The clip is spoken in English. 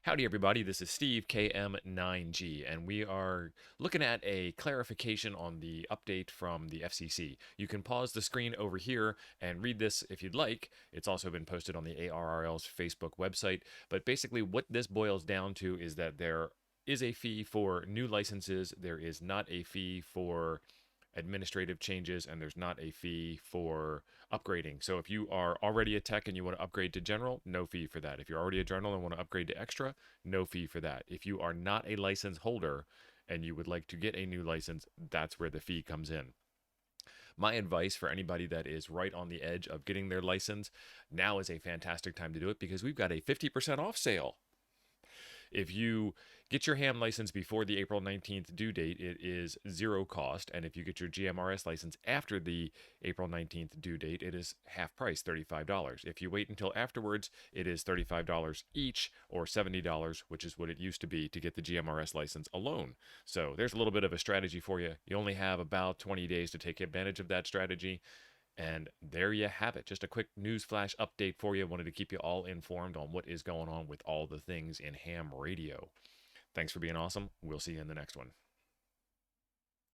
Howdy, everybody. This is Steve, KM9G, and we are looking at a clarification on the update from the FCC. You can pause the screen over here and read this if you'd like. It's also been posted on the ARRL's Facebook website. But basically, what this boils down to is that there is a fee for new licenses, there is not a fee for administrative changes, and there's not a fee for upgrading. So if you are already a tech and you want to upgrade to general, no fee for that. If you're already a general and want to upgrade to extra, no fee for that. If you are not a license holder and you would like to get a new license, that's where the fee comes in. My advice for anybody that is right on the edge of getting their license, now is a fantastic time to do it because we've got a 50% off sale. If you get your ham license before the April 19th due date, it is zero cost. And if you get your GMRS license after the April 19th due date, it is half price, $35. If you wait until afterwards, it is $35 each or $70, which is what it used to be to get the GMRS license alone. So there's a little bit of a strategy for you. You only have about 20 days to take advantage of that strategy. And there you have it. Just a quick news flash update for you. Wanted to keep you all informed on what is going on with all the things in ham radio. Thanks for being awesome. We'll see you in the next one.